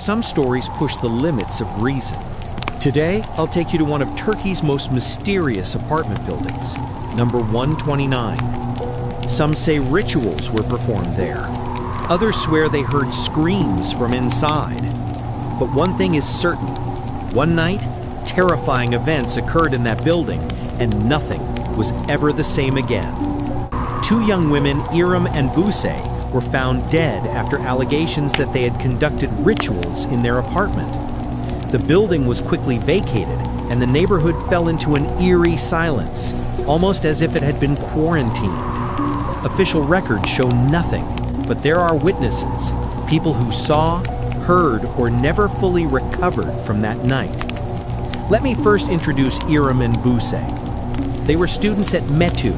some stories push the limits of reason. Today, I'll take you to one of Turkey's most mysterious apartment buildings, number 129. Some say rituals were performed there. Others swear they heard screams from inside. But one thing is certain. One night, terrifying events occurred in that building, and nothing was ever the same again. Two young women, Iram and Buse, were found dead after allegations that they had conducted rituals in their apartment. The building was quickly vacated, and the neighborhood fell into an eerie silence, almost as if it had been quarantined. Official records show nothing, but there are witnesses, people who saw, heard, or never fully recovered from that night. Let me first introduce Iram and Buse. They were students at Metu.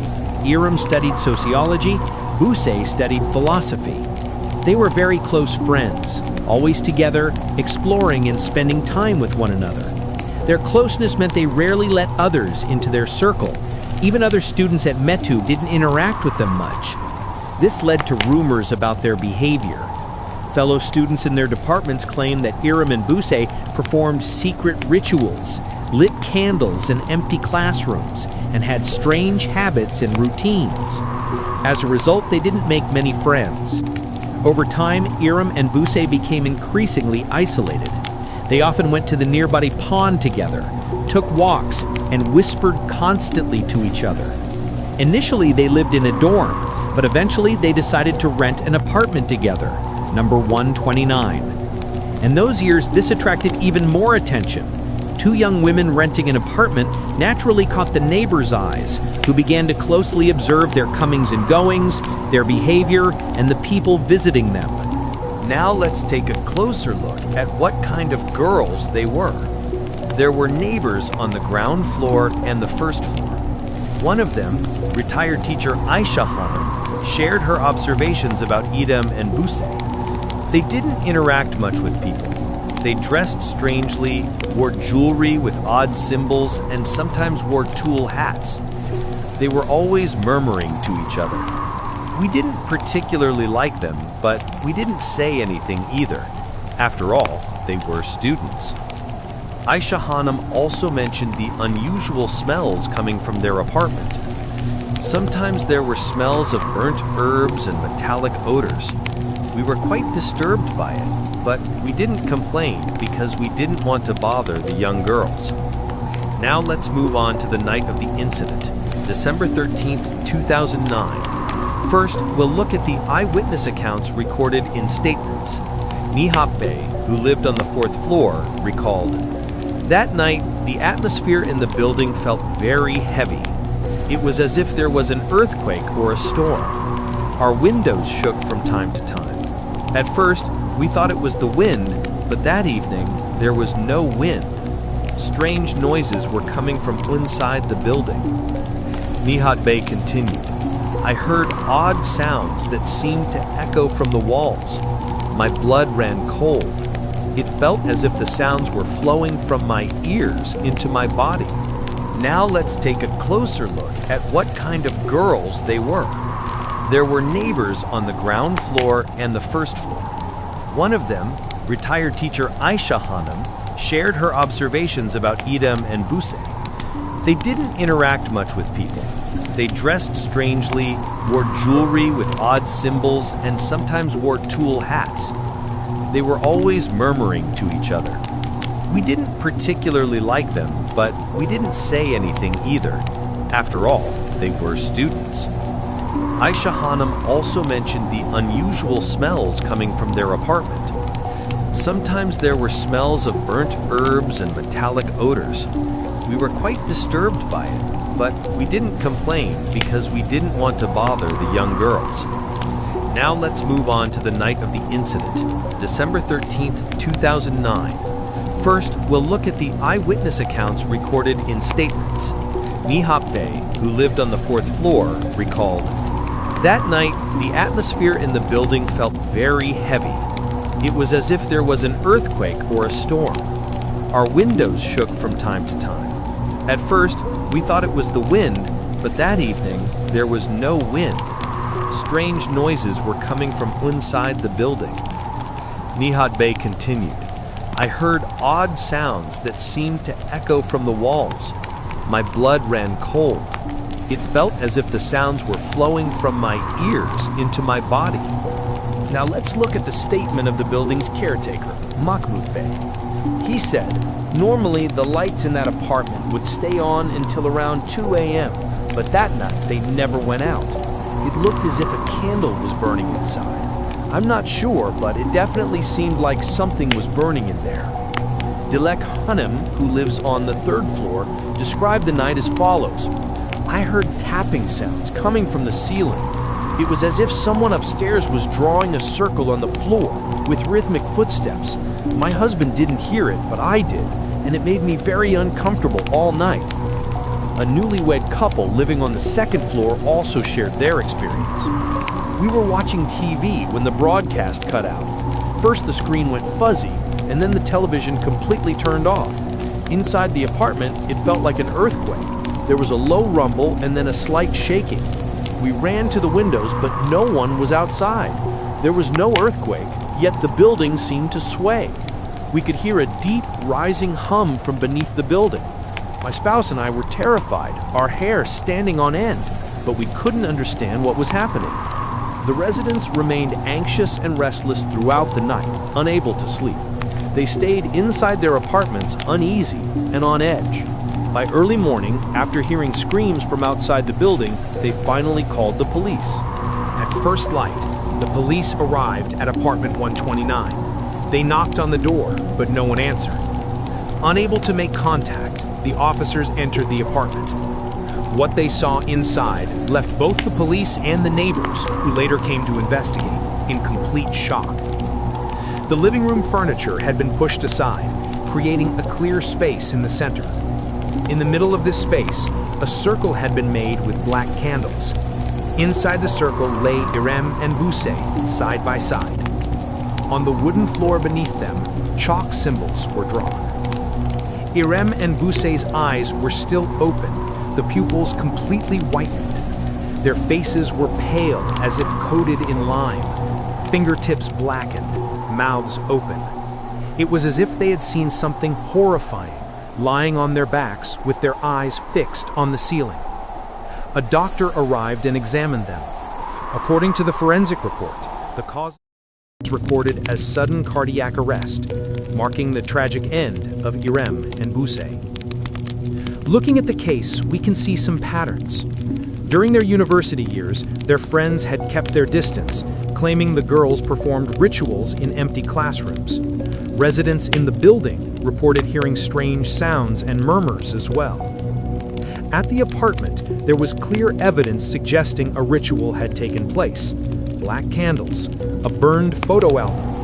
Iram studied sociology, Buse studied philosophy. They were very close friends, always together, exploring and spending time with one another. Their closeness meant they rarely let others into their circle. Even other students at Metu didn't interact with them much. This led to rumors about their behavior. Fellow students in their departments claimed that Iram and Buse performed secret rituals, lit candles in empty classrooms, and had strange habits and routines. As a result, they didn't make many friends. Over time, Iram and Buse became increasingly isolated. They often went to the nearby pond together, took walks, and whispered constantly to each other. Initially, they lived in a dorm, but eventually they decided to rent an apartment together, number 129. In those years, this attracted even more attention. Two young women renting an apartment naturally caught the neighbors' eyes, who began to closely observe their comings and goings, their behavior, and the people visiting them. Now let's take a closer look at what kind of girls they were. There were neighbors on the ground floor and the first floor. One of them, retired teacher Aisha Hanım, shared her observations about Idem and Buse. They didn't interact much with people. They dressed strangely, wore jewelry with odd symbols, and sometimes wore tulle hats. They were always murmuring to each other. We didn't particularly like them, but we didn't say anything either. After all, they were students. Aisha Hanım also mentioned the unusual smells coming from their apartment. Sometimes there were smells of burnt herbs and metallic odors. We were quite disturbed by it, but we didn't complain because we didn't want to bother the young girls. Now let's move on to the night of the incident, December 13th, 2009. First, we'll look at the eyewitness accounts recorded in statements. Nihat Bey, who lived on the fourth floor, recalled, "That night, the atmosphere in the building felt very heavy. It was as if there was an earthquake or a storm. Our windows shook from time to time. At first, we thought it was the wind, but that evening, there was no wind. Strange noises were coming from inside the building." Nihat Bey continued, "I heard odd sounds that seemed to echo from the walls. My blood ran cold. It felt as if the sounds were flowing from my ears into my body." Now let's take a closer look at what kind of girls they were. There were neighbors on the ground floor and the first floor. One of them, retired teacher Aisha Hanım, shared her observations about Idem and Buse. They didn't interact much with people. They dressed strangely, wore jewelry with odd symbols, and sometimes wore tulle hats. They were always murmuring to each other. We didn't particularly like them, but we didn't say anything either. After all, they were students. Aisha Hanım also mentioned the unusual smells coming from their apartment. Sometimes there were smells of burnt herbs and metallic odors. We were quite disturbed by it, but we didn't complain because we didn't want to bother the young girls. Now let's move on to the night of the incident, December 13th, 2009. First, we'll look at the eyewitness accounts recorded in statements. Nihat Bey, who lived on the fourth floor, recalled, "That night, the atmosphere in the building felt very heavy. It was as if there was an earthquake or a storm. Our windows shook from time to time. At first, we thought it was the wind, but that evening, there was no wind. Strange noises were coming from inside the building." Nihat Bey continued, I heard odd sounds that seemed to echo from the walls. My blood ran cold. It felt as if the sounds were flowing from my ears into my body. Now let's look at the statement of the building's caretaker, Mahmoud Bey. He said, normally the lights in that apartment would stay on until around 2 a.m., but that night they never went out. It looked as if a candle was burning inside. I'm not sure, but it definitely seemed like something was burning in there. Dilek Hanem, who lives on the 3rd floor, described the night as follows. I heard tapping sounds coming from the ceiling. It was as if someone upstairs was drawing a circle on the floor with rhythmic footsteps. My husband didn't hear it, but I did, and it made me very uncomfortable all night. A newlywed couple living on the 2nd floor also shared their experience. We were watching TV when the broadcast cut out. First the screen went fuzzy, and then the television completely turned off. Inside the apartment, it felt like an earthquake. There was a low rumble and then a slight shaking. We ran to the windows, but no one was outside. There was no earthquake, yet the building seemed to sway. We could hear a deep, rising hum from beneath the building. My spouse and I were terrified, our hair standing on end, but we couldn't understand what was happening. The residents remained anxious and restless throughout the night, unable to sleep. They stayed inside their apartments uneasy and on edge. By early morning, after hearing screams from outside the building, they finally called the police. At first light, the police arrived at apartment 129. They knocked on the door, but no one answered. Unable to make contact, the officers entered the apartment. What they saw inside left both the police and the neighbors, who later came to investigate, in complete shock. The living room furniture had been pushed aside, creating a clear space in the center. In the middle of this space, a circle had been made with black candles. Inside the circle lay Irem and Buse, side by side. On the wooden floor beneath them, chalk symbols were drawn. Irem and Buse's eyes were still open, the pupils completely whitened. Their faces were pale as if coated in lime, fingertips blackened, mouths open. It was as if they had seen something horrifying, lying on their backs with their eyes fixed on the ceiling. A doctor arrived and examined them. According to the forensic report, the cause was recorded as sudden cardiac arrest, marking the tragic end of Irem and Buse. Looking at the case, we can see some patterns. During their university years, their friends had kept their distance, claiming the girls performed rituals in empty classrooms. Residents in the building reported hearing strange sounds and murmurs as well. At the apartment, there was clear evidence suggesting a ritual had taken place. Black candles, a burned photo album,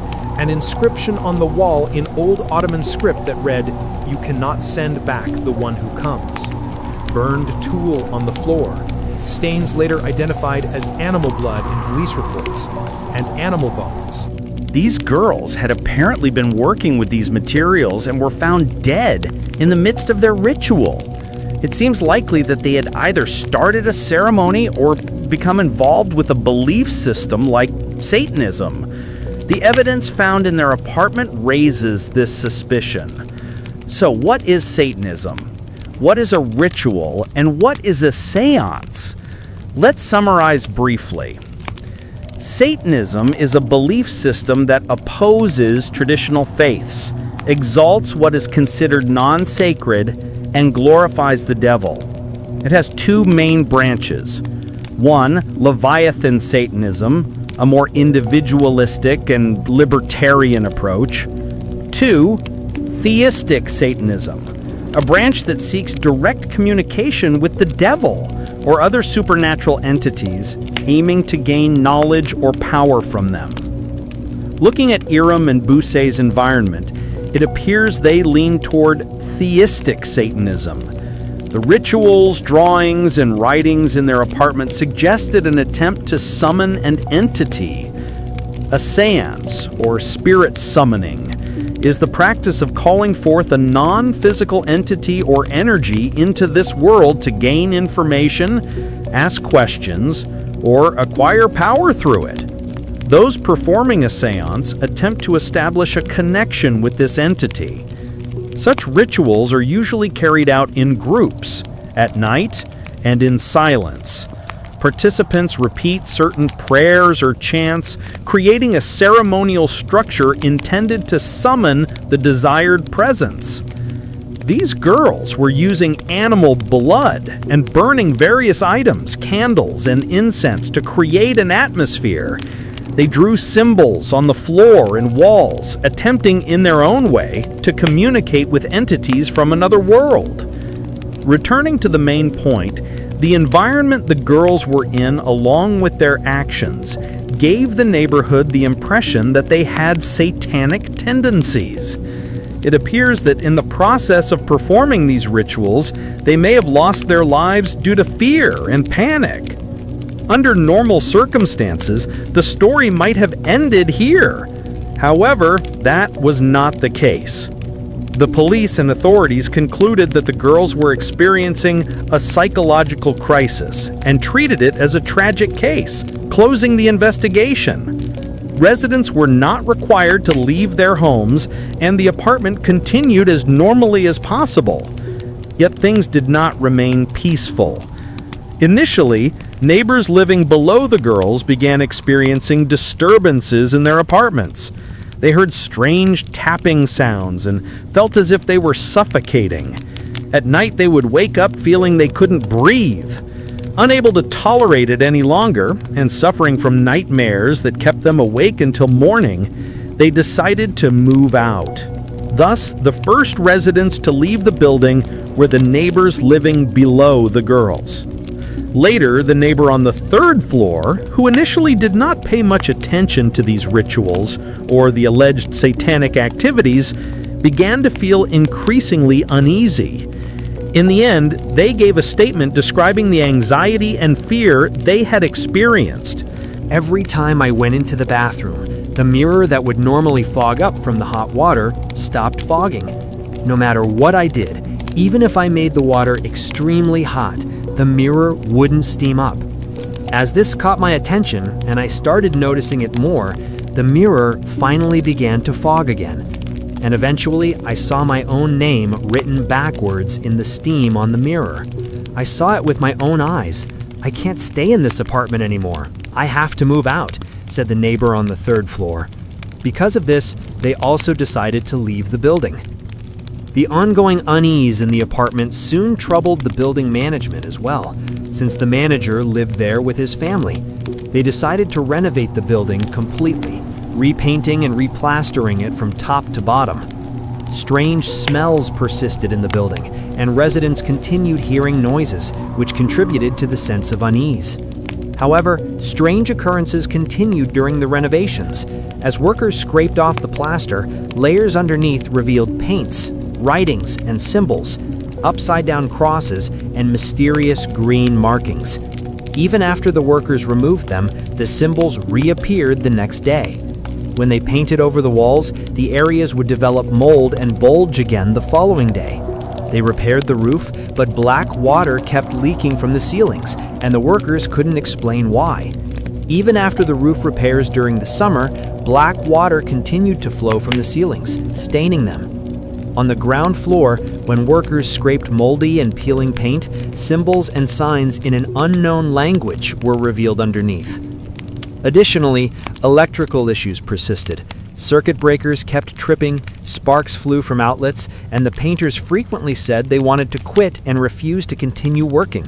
an inscription on the wall in old Ottoman script that read, "You cannot send back the one who comes." Burned tool on the floor, stains later identified as animal blood in police reports, and animal bones. These girls had apparently been working with these materials and were found dead in the midst of their ritual. It seems likely that they had either started a ceremony or become involved with a belief system like Satanism. The evidence found in their apartment raises this suspicion. So what is Satanism? What is a ritual? And what is a seance? Let's summarize briefly. Satanism is a belief system that opposes traditional faiths, exalts what is considered non-sacred, and glorifies the devil. It has two main branches. One, Leviathan Satanism, a more individualistic and libertarian approach. Two, Theistic Satanism, a branch that seeks direct communication with the devil or other supernatural entities, aiming to gain knowledge or power from them. Looking at Irem and Buse's environment, it appears they lean toward Theistic Satanism. The rituals, drawings, and writings in their apartment suggested an attempt to summon an entity. A seance, or spirit summoning, is the practice of calling forth a non-physical entity or energy into this world to gain information, ask questions, or acquire power through it. Those performing a seance attempt to establish a connection with this entity. Such rituals are usually carried out in groups, at night, and in silence. Participants repeat certain prayers or chants, creating a ceremonial structure intended to summon the desired presence. These girls were using animal blood and burning various items, candles, and incense to create an atmosphere. They drew symbols on the floor and walls, attempting in their own way to communicate with entities from another world. Returning to the main point, the environment the girls were in, along with their actions, gave the neighborhood the impression that they had satanic tendencies. It appears that in the process of performing these rituals, they may have lost their lives due to fear and panic. Under normal circumstances, the story might have ended here. However, that was not the case. The police and authorities concluded that the girls were experiencing a psychological crisis and treated it as a tragic case, closing the investigation. Residents were not required to leave their homes, and the apartment continued as normally as possible. Yet things did not remain peaceful. Initially, neighbors living below the girls began experiencing disturbances in their apartments. They heard strange tapping sounds and felt as if they were suffocating. At night, they would wake up feeling they couldn't breathe. Unable to tolerate it any longer, and suffering from nightmares that kept them awake until morning, they decided to move out. Thus, the first residents to leave the building were the neighbors living below the girls. Later, the neighbor on the third floor, who initially did not pay much attention to these rituals or the alleged satanic activities, began to feel increasingly uneasy. In the end, they gave a statement describing the anxiety and fear they had experienced. Every time I went into the bathroom, the mirror that would normally fog up from the hot water stopped fogging. No matter what I did, even if I made the water extremely hot, the mirror wouldn't steam up. As this caught my attention and I started noticing it more, the mirror finally began to fog again. And eventually, I saw my own name written backwards in the steam on the mirror. I saw it with my own eyes. I can't stay in this apartment anymore. I have to move out, said the neighbor on the third floor. Because of this, they also decided to leave the building. The ongoing unease in the apartment soon troubled the building management as well, since the manager lived there with his family. They decided to renovate the building completely, repainting and replastering it from top to bottom. Strange smells persisted in the building, and residents continued hearing noises, which contributed to the sense of unease. However, strange occurrences continued during the renovations. As workers scraped off the plaster, layers underneath revealed paints, writings, and symbols, upside-down crosses, and mysterious green markings. Even after the workers removed them, the symbols reappeared the next day. When they painted over the walls, the areas would develop mold and bulge again the following day. They repaired the roof, but black water kept leaking from the ceilings, and the workers couldn't explain why. Even after the roof repairs during the summer, black water continued to flow from the ceilings, staining them. On the ground floor, when workers scraped moldy and peeling paint, symbols and signs in an unknown language were revealed underneath. Additionally, electrical issues persisted. Circuit breakers kept tripping, sparks flew from outlets, and the painters frequently said they wanted to quit and refused to continue working.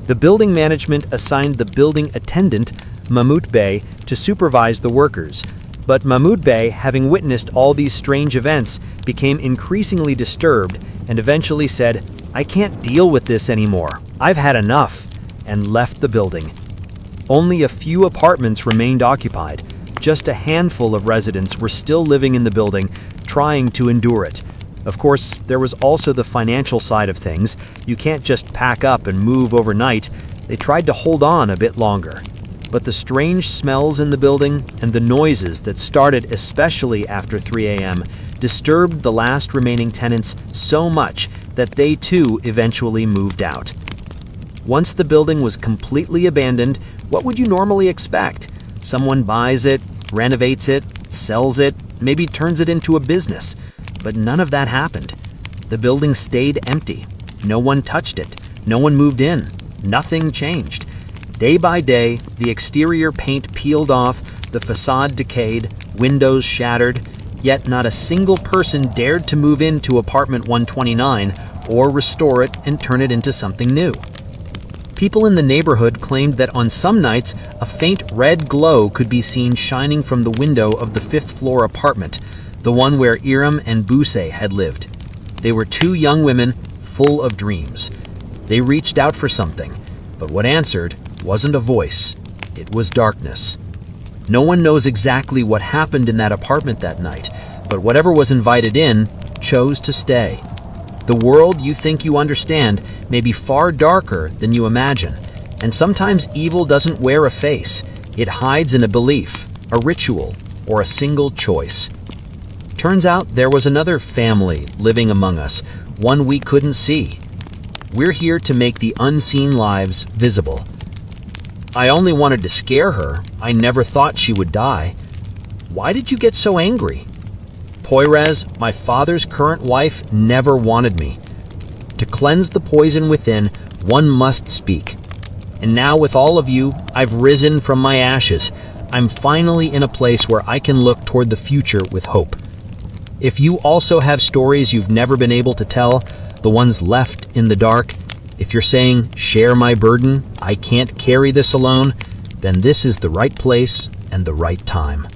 The building management assigned the building attendant, Mahmoud Bey, to supervise the workers. But Mahmoud Bey, having witnessed all these strange events, became increasingly disturbed and eventually said, "I can't deal with this anymore. I've had enough," and left the building. Only a few apartments remained occupied. Just a handful of residents were still living in the building, trying to endure it. Of course, there was also the financial side of things. You can't just pack up and move overnight. They tried to hold on a bit longer. But the strange smells in the building and the noises that started especially after 3 a.m. disturbed the last remaining tenants so much that they too eventually moved out. Once the building was completely abandoned, what would you normally expect? Someone buys it, renovates it, sells it, maybe turns it into a business. But none of that happened. The building stayed empty. No one touched it. No one moved in. Nothing changed. Day by day, the exterior paint peeled off, the facade decayed, windows shattered, yet not a single person dared to move into apartment 129 or restore it and turn it into something new. People in the neighborhood claimed that on some nights, a faint red glow could be seen shining from the window of the fifth-floor apartment, the one where Iram and Buse had lived. They were two young women full of dreams. They reached out for something, but what answered wasn't a voice. It was darkness. No one knows exactly what happened in that apartment that night, but whatever was invited in chose to stay. The world you think you understand may be far darker than you imagine, and sometimes evil doesn't wear a face. It hides in a belief, a ritual, or a single choice. Turns out there was another family living among us, one we couldn't see. We're here to make the unseen lives visible. I only wanted to scare her. I never thought she would die. Why did you get so angry? Poirez, my father's current wife, never wanted me. To cleanse the poison within, one must speak. And now with all of you, I've risen from my ashes. I'm finally in a place where I can look toward the future with hope. If you also have stories you've never been able to tell, the ones left in the dark, if you're saying, share my burden, I can't carry this alone, then this is the right place and the right time.